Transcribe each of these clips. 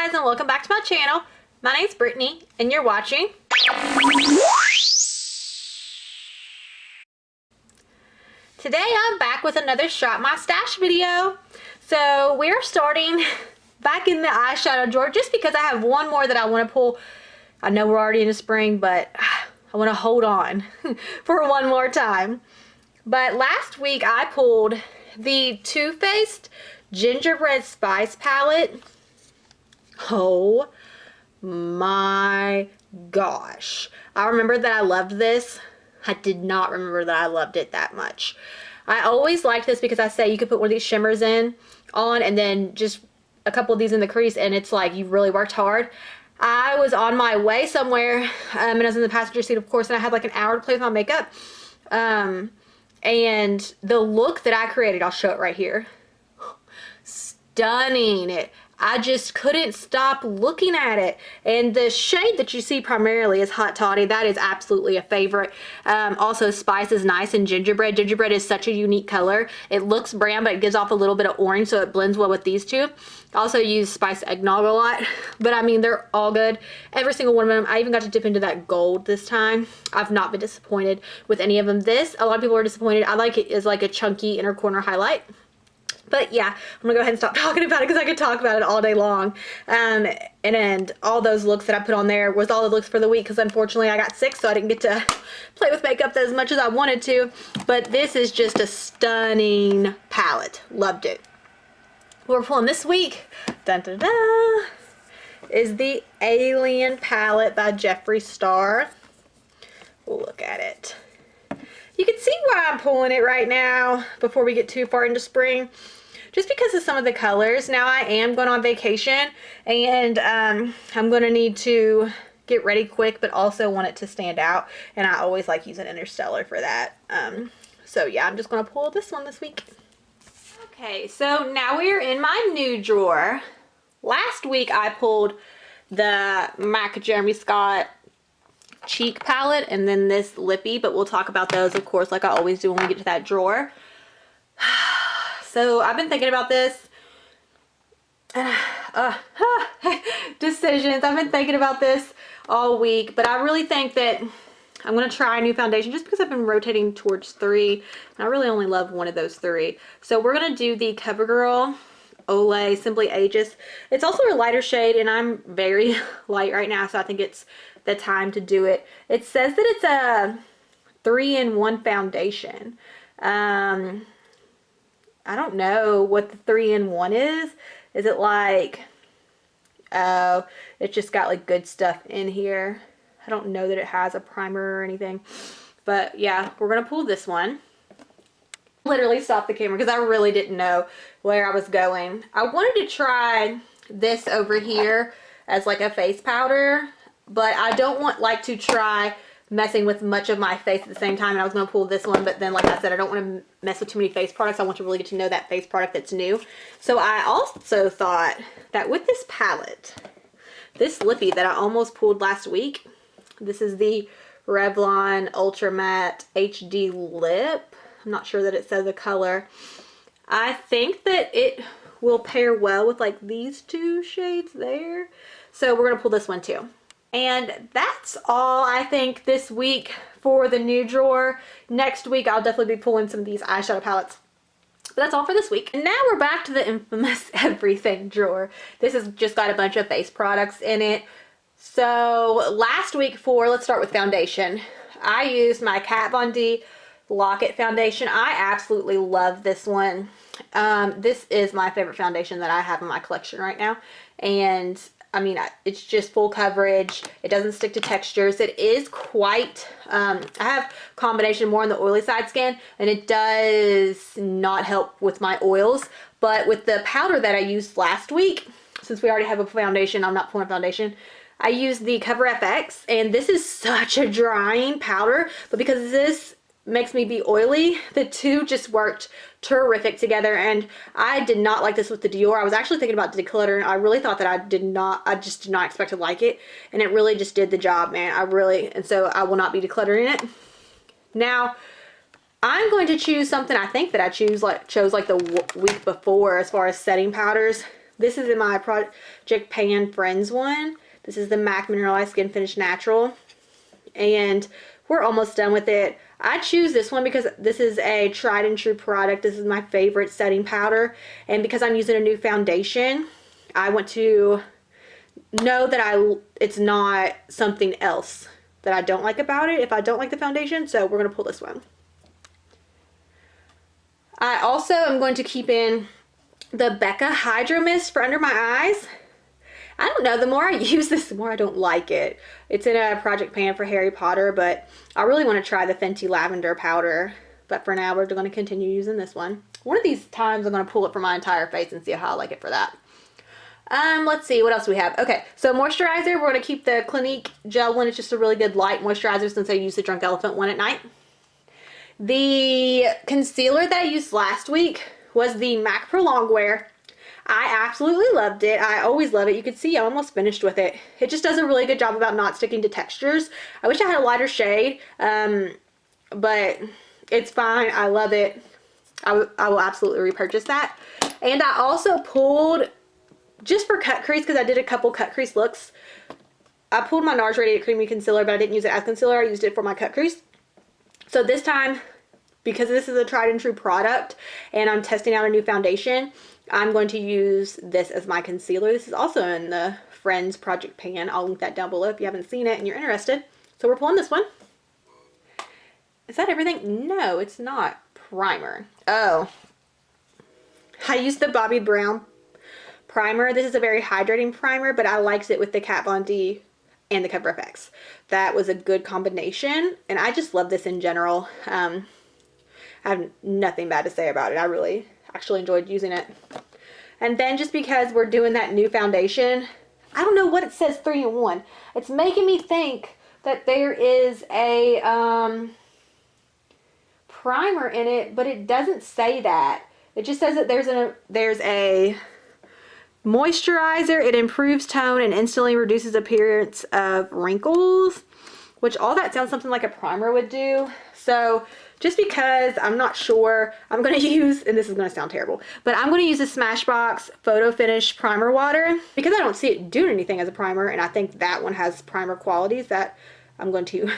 guys, and welcome back to my channel. My name's Brittany and you're watching Today I'm back with another Shop My Stash video. So we're starting back in the eyeshadow drawer just because I have one more that I want to pull. I know we're already in the spring, but I want to hold on for one more time. But last week I pulled the Too Faced Gingerbread Spice palette. Oh my gosh. I remember that I loved this. I did not remember that I loved it that much. I always liked this because I say you could put one of these shimmers on and then just a couple of these in the crease and it's like you really worked hard. I was on my way somewhere and I was in the passenger seat, of course, and I had like an hour to play with my makeup. And the look that I created, I'll show it right here. Stunning. I just couldn't stop looking at it. And the shade that you see primarily is Hot Toddy. That is absolutely a favorite. Also, Spice is nice, and Gingerbread. Gingerbread is such a unique color. It looks brown, but it gives off a little bit of orange, so it blends well with these two. I also use Spice Eggnog a lot, but I mean, they're all good. Every single one of them. I even got to dip into that gold this time. I've not been disappointed with any of them. This, a lot of people are disappointed. I like it as like a chunky inner corner highlight. But yeah, I'm gonna go ahead and stop talking about it because I could talk about it all day long. And all those looks that I put on there was all the looks for the week because unfortunately I got sick, so I didn't get to play with makeup as much as I wanted to. But this is just a stunning palette. Loved it. What we're pulling this week, dun, dun, dun, is the Alien palette by Jeffree Star. We'll look at it. You can see why I'm pulling it right now before we get too far into spring. Just because of some of the colors. Now I am going on vacation and I'm going to need to get ready quick, but also want it to stand out. And I always like using Interstellar for that. So yeah, I'm just going to pull this one this week. Okay, so now we are in my new drawer. Last week I pulled the MAC Jeremy Scott cheek palette and then this lippy, but we'll talk about those, of course, like I always do when we get to that drawer. So I've been thinking about this decisions. I've been thinking about this all week, but I really think that I'm going to try a new foundation just because I've been rotating towards 3 and I really only love one of those 3. So we're going to do the CoverGirl Olay Simply Ageless. It's also a lighter shade and I'm very light right now, so I think it's the time to do it. It says that it's a 3-in-1 foundation. I don't know what the 3-in-1 is. Is it like, oh, it's just got like good stuff in here. I don't know that it has a primer or anything. But yeah, we're gonna pull this one. Literally stopped the camera because I really didn't know where I was going. I wanted to try this over here as like a face powder, but I don't want like to try messing with much of my face at the same time. And I was going to pull this one, but then like I said, I don't want to mess with too many face products. I want to really get to know that face product that's new. So I also thought that with this palette, this lippy that I almost pulled last week, this is the Revlon Ultra Matte HD Lip. I'm not sure that it says the color. I think that it will pair well with like these 2 shades there. So we're going to pull this one too. And that's all I think this week for the new drawer. Next week I'll definitely be pulling some of these eyeshadow palettes. But that's all for this week. And now we're back to the infamous everything drawer. This has just got a bunch of face products in it. So last week let's start with foundation. I used my Kat Von D Lock-It foundation. I absolutely love this one. This is my favorite foundation that I have in my collection right now. And I mean, it's just full coverage. It doesn't stick to textures. It is quite, I have combination more on the oily side skin, and it does not help with my oils. But with the powder that I used last week, since we already have a foundation, I'm not pulling a foundation, I used the Cover FX, and this is such a drying powder, but because this makes me be oily, the two just worked terrific together. And I did not like this with the Dior. I was actually thinking about decluttering. I really thought that I just did not expect to like it, and it really just did the job, man. And so I will not be decluttering it. Now I'm going to choose something I think that I chose like the week before as far as setting powders. This is in my Project Pan Friends one. This is the MAC Mineralized Skin Finish Natural. And we're almost done with it. I choose this one because this is a tried and true product. This is my favorite setting powder. And because I'm using a new foundation, I want to know that it's not something else that I don't like about it if I don't like the foundation. So we're going to pull this one. I also am going to keep in the Becca Hydro Mist for under my eyes. I don't know, the more I use this, the more I don't like it. It's in a Project Pan for Harry Potter, but I really want to try the Fenty Lavender powder. But for now, we're going to continue using this one. One of these times, I'm going to pull it for my entire face and see how I like it for that. Let's see, what else do we have? Okay, so moisturizer, we're going to keep the Clinique gel one. It's just a really good light moisturizer since I used the Drunk Elephant one at night. The concealer that I used last week was the MAC Pro Longwear. I absolutely loved it. I always love it. You can see I'm almost finished with it. It just does a really good job about not sticking to textures. I wish I had a lighter shade, but it's fine. I love it. I will absolutely repurchase that. And I also pulled, just for cut crease, because I did a couple cut crease looks, I pulled my NARS Radiant Creamy Concealer, but I didn't use it as concealer. I used it for my cut crease. So this time, because this is a tried and true product, and I'm testing out a new foundation, I'm going to use this as my concealer. This is also in the Friends Project Pan. I'll link that down below if you haven't seen it and you're interested. So we're pulling this one. Is that everything? No, it's not. Primer. Oh. I used the Bobbi Brown primer. This is a very hydrating primer, but I liked it with the Kat Von D and the Cover FX. That was a good combination, and I just love this in general. I have nothing bad to say about it. I really actually enjoyed using it. And then just because we're doing that new foundation, I don't know what it says 3-in-1. It's making me think that there is a primer in it, but it doesn't say that. It just says that there's a moisturizer. It improves tone and instantly reduces appearance of wrinkles, which all that sounds something like a primer would do. So just because I'm not sure, I'm going to use, and this is going to sound terrible, but I'm going to use the Smashbox Photo Finish Primer Water because I don't see it doing anything as a primer, and I think that one has primer qualities that I'm going to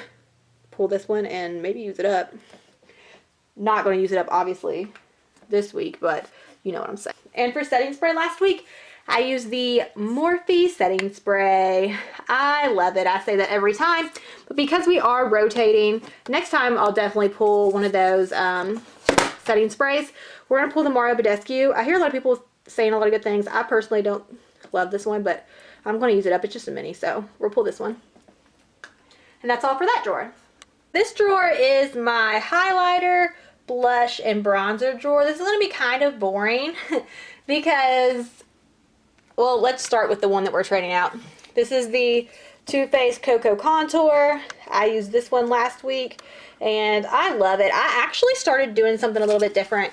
pull this one and maybe use it up. Not going to use it up, obviously, this week, but you know what I'm saying. And for setting spray last week, I used the Morphe setting spray. I love it. I say that every time. But because we are rotating, next time I'll definitely pull one of those setting sprays. We're going to pull the Mario Badescu. I hear a lot of people saying a lot of good things. I personally don't love this one, but I'm going to use it up. It's just a mini, so we'll pull this one. And that's all for that drawer. This drawer is my highlighter, blush, and bronzer drawer. This is going to be kind of boring because... well, let's start with the one that we're trading out. This is the Too Faced Cocoa Contour. I used this one last week, and I love it. I actually started doing something a little bit different.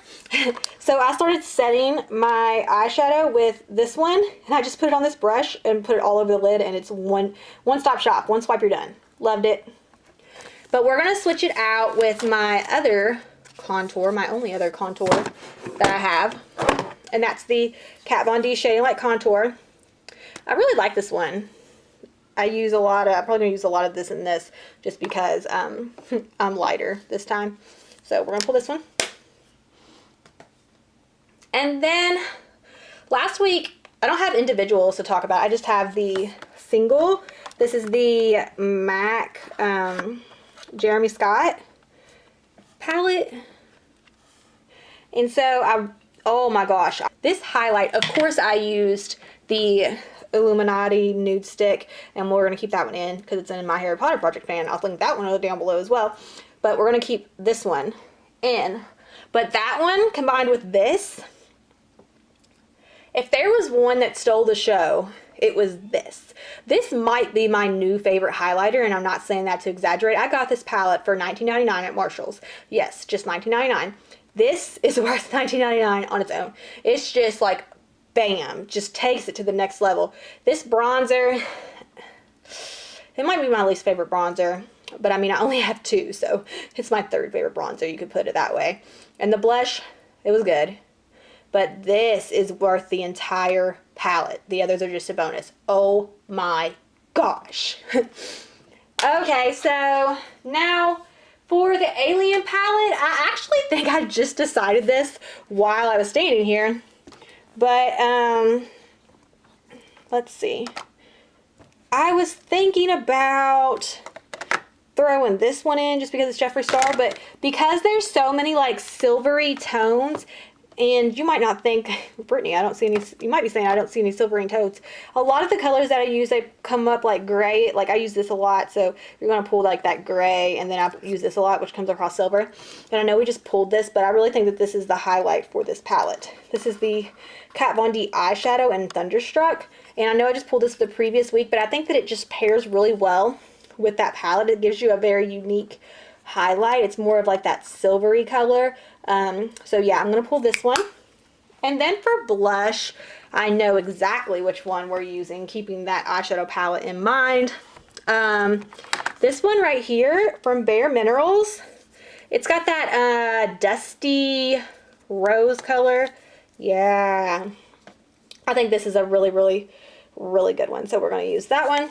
So I started setting my eyeshadow with this one, and I just put it on this brush and put it all over the lid, and it's one-stop shop. One swipe, you're done. Loved it. But we're going to switch it out with my other contour, my only other contour that I have. And that's the Kat Von D Shading Light Contour. I really like this one. I'm probably going to use a lot of this in this just because I'm lighter this time. So we're going to pull this one. And then last week, I don't have individuals to talk about. I just have the single. This is the MAC Jeremy Scott palette. And so oh my gosh, this highlight, of course I used the Illuminati nude stick, and we're going to keep that one in because it's in my Harry Potter Project Pan. I'll link that one down below as well. But we're going to keep this one in. But that one combined with this, if there was one that stole the show, it was this. This might be my new favorite highlighter, and I'm not saying that to exaggerate. I got this palette for $19.99 at Marshall's. Yes, just $19.99. This is worth $19.99 on its own. It's just like, bam, just takes it to the next level. This bronzer, it might be my least favorite bronzer, but I mean, I only have two, so it's my third favorite bronzer. You could put it that way. And the blush, it was good. but this is worth the entire palette. The others are just a bonus. Oh my gosh. Okay, so now for the Alien palette, I actually think I just decided this while I was standing here, but let's see. I was thinking about throwing this one in just because it's Jeffree Star, but because there's so many like silvery tones, and you might not think, Brittany, I don't see any, you might be saying I don't see any silvery tones. A lot of the colors that I use, they come up like gray. Like I use this a lot, so you're going to pull like that gray, and then I use this a lot, which comes across silver. And I know we just pulled this, but I really think that this is the highlight for this palette. This is the Kat Von D eyeshadow in Thunderstruck. And I know I just pulled this the previous week, but I think that it just pairs really well with that palette. It gives you a very unique highlight. It's more of like that silvery color. So yeah, I'm going to pull this one. And then for blush, I know exactly which one we're using, keeping that eyeshadow palette in mind. This one right here from Bare Minerals. It's got that dusty rose color. Yeah. I think this is a really, really, really good one. So we're going to use that one.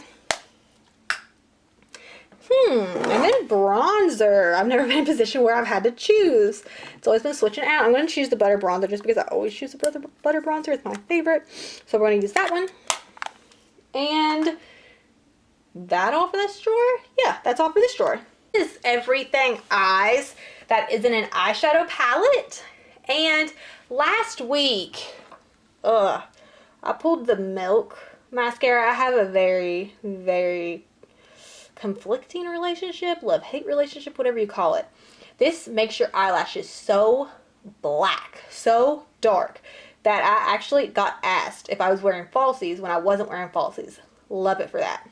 And then bronzer. I've never been in a position where I've had to choose. It's always been switching out. I'm going to choose the butter bronzer just because I always choose the butter bronzer. It's my favorite. So we're going to use that one. And that all for this drawer? Yeah, that's all for this drawer. This is Everything Eyes. That is in an eyeshadow palette. And last week, I pulled the Milk mascara. I have a very, very conflicting relationship, love-hate relationship, whatever you call it. This makes your eyelashes so black, so dark, that I actually got asked if I was wearing falsies when I wasn't wearing falsies. Love it for that.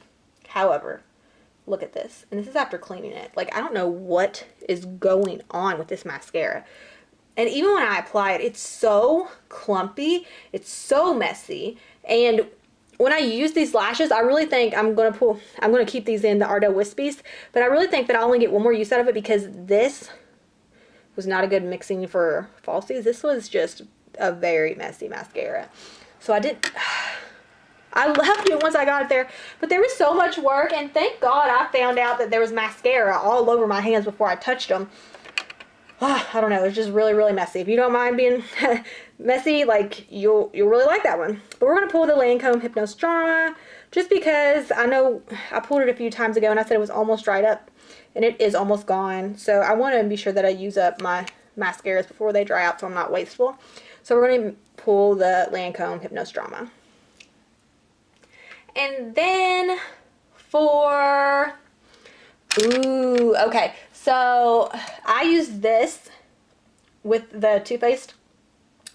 However, look at this. And this is after cleaning it. Like, I don't know what is going on with this mascara. And even when I apply it, it's so clumpy. It's so messy. And when I use these lashes, I really think I'm going to keep these in the Ardell Wispies, but I really think that I'll only get one more use out of it because this was not a good mixing for falsies. This was just a very messy mascara. So I loved it once I got it there, but there was so much work, and thank God I found out that there was mascara all over my hands before I touched them. I don't know, it's just really, really messy. If you don't mind being messy, like, you'll really like that one. But we're going to pull the Lancome Hypnose Drama, just because I know I pulled it a few times ago and I said it was almost dried up, and it is almost gone. So I want to be sure that I use up my mascaras before they dry out so I'm not wasteful. So we're going to pull the Lancome Hypnose Drama. And then for... Ooh, okay. So I used this with the Too Faced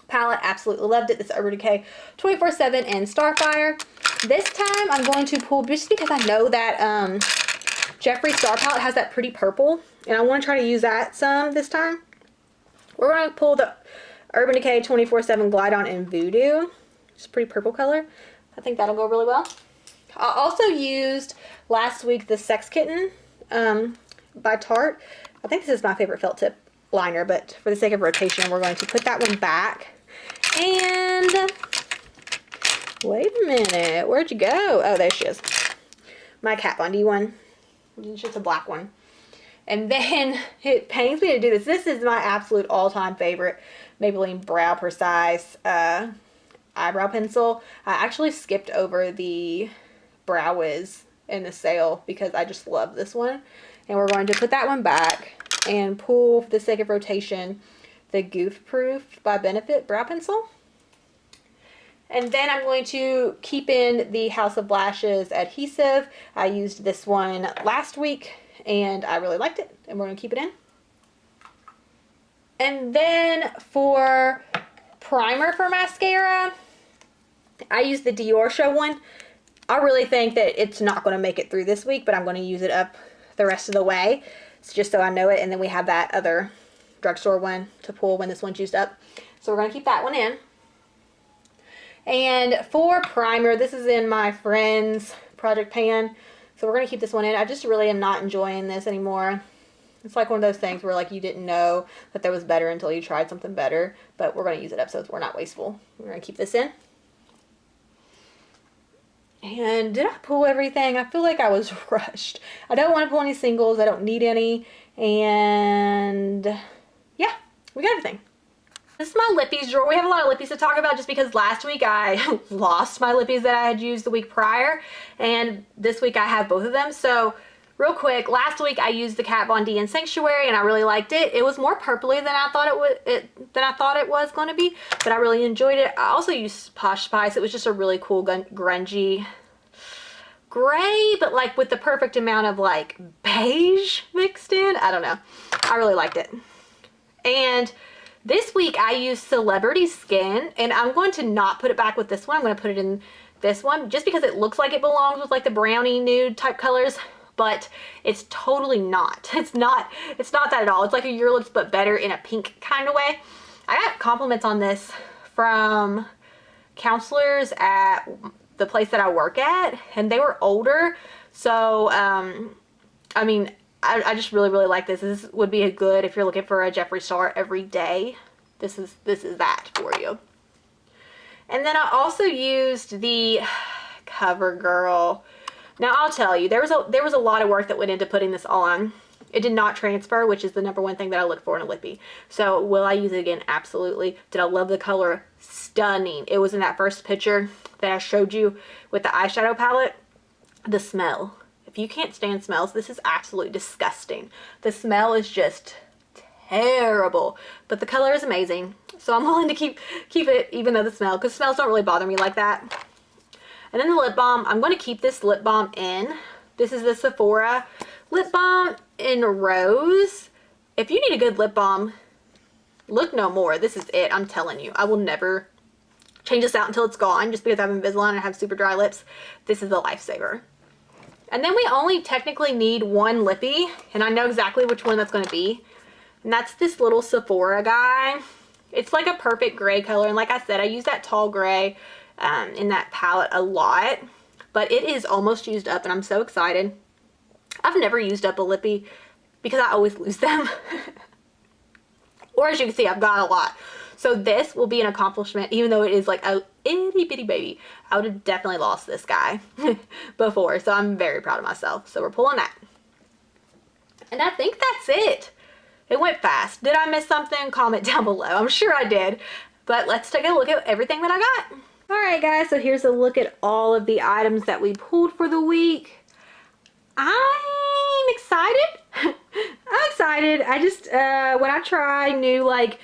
palette. Absolutely loved it. This Urban Decay 24/7 in Starfire. This time I'm going to pull, just because I know that Jeffree Star palette has that pretty purple, and I want to try to use that some this time. We're going to pull the Urban Decay 24/7 Glide On in Voodoo. It's a pretty purple color. I think that'll go really well. I also used last week the Sex Kitten by Tarte. I think this is my favorite felt tip liner, but for the sake of rotation, we're going to put that one back. And wait a minute, where'd you go? Oh, there she is. My Kat Von D one. It's just a black one. And then it pains me to do this. This is my absolute all-time favorite Maybelline Brow Precise eyebrow pencil. I actually skipped over the Brow Wiz in the sale because I just love this one. And we're going to put that one back and pull, for the sake of rotation, the Goof Proof by Benefit brow pencil. And then I'm going to keep in the House of Lashes adhesive. I used this one last week and I really liked it, and we're going to keep it in. And then for primer for mascara, I used the Dior Show one. I really think that it's not going to make it through this week, but I'm going to use it up the rest of the way. It's just so I know it. And then we have that other drugstore one to pull when this one's used up. So we're going to keep that one in. And for primer, this is in my friend's Project Pan. So we're going to keep this one in. I just really am not enjoying this anymore. It's like one of those things where like you didn't know that there was better until you tried something better, but we're going to use it up so we're not wasteful. We're going to keep this in. And did I pull everything? I feel like I was rushed. I don't want to pull any singles. I don't need any. And yeah, we got everything. This is my lippies drawer. We have a lot of lippies to talk about just because last week I lost my lippies that I had used the week prior. And this week I have both of them. So real quick, last week I used the Kat Von D in Sanctuary and I really liked it. It was more purpley than I thought it was going to be, but I really enjoyed it. I also used Posh Spice. It was just a really cool grungy gray, but like with the perfect amount of like beige mixed in. I don't know. I really liked it. And this week I used Celebrity Skin, and I'm going to not put it back with this one. I'm going to put it in this one just because it looks like it belongs with like the brownie nude type colors, but it's totally not. It's not that at all. It's like a Your Lips but better in a pink kind of way. I got compliments on this from counselors at the place that I work at, and they were older. So, I mean, I just really like this. This would be a good, if you're looking for a Jeffree Star every day, this is that for you. And then I also used the CoverGirl. Now I'll tell you, there was a lot of work that went into putting this on. It did not transfer, which is the #1 thing that I look for in a lippy. So will I use it again? Absolutely. Did I love the color? Stunning. It was in that first picture that I showed you with the eyeshadow palette. The smell. If you can't stand smells, this is absolutely disgusting. The smell is just terrible, but the color is amazing. So I'm willing to keep it even though the smell, because smells don't really bother me like that. And then the lip balm, I'm going to keep this lip balm in. This is the Sephora lip balm in Rose. If you need a good lip balm, look no more. This is it. I'm telling you. I will never change this out until it's gone just because I have Invisalign and I have super dry lips. This is a lifesaver. And then we only technically need one lippy, and I know exactly which one that's going to be. And that's this little Sephora guy. It's like a perfect gray color, and like I said, I use that tall gray in that palette a lot. But it is almost used up, and I'm so excited. I've never used up a lippy because I always lose them. Or as you can see, I've got a lot. So this will be an accomplishment, even though it is like a itty bitty baby. I would have definitely lost this guy before, so I'm very proud of myself. So we're pulling that. And I think that's it. It went fast. Did I miss something? Comment down below. I'm sure I did. But let's take a look at everything that I got. Alright guys, so here's a look at all of the items that we pulled for the week. I'm excited. I'm excited. I just, when I try new like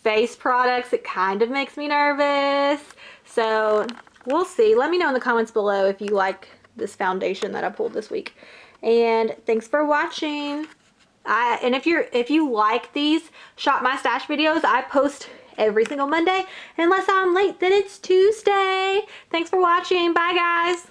face products, it kind of makes me nervous. So we'll see. Let me know in the comments below if you like this foundation that I pulled this week. And thanks for watching. And if you like these Shop My Stash videos, I post every single Monday. Unless I'm late, then it's Tuesday. Thanks for watching. Bye guys.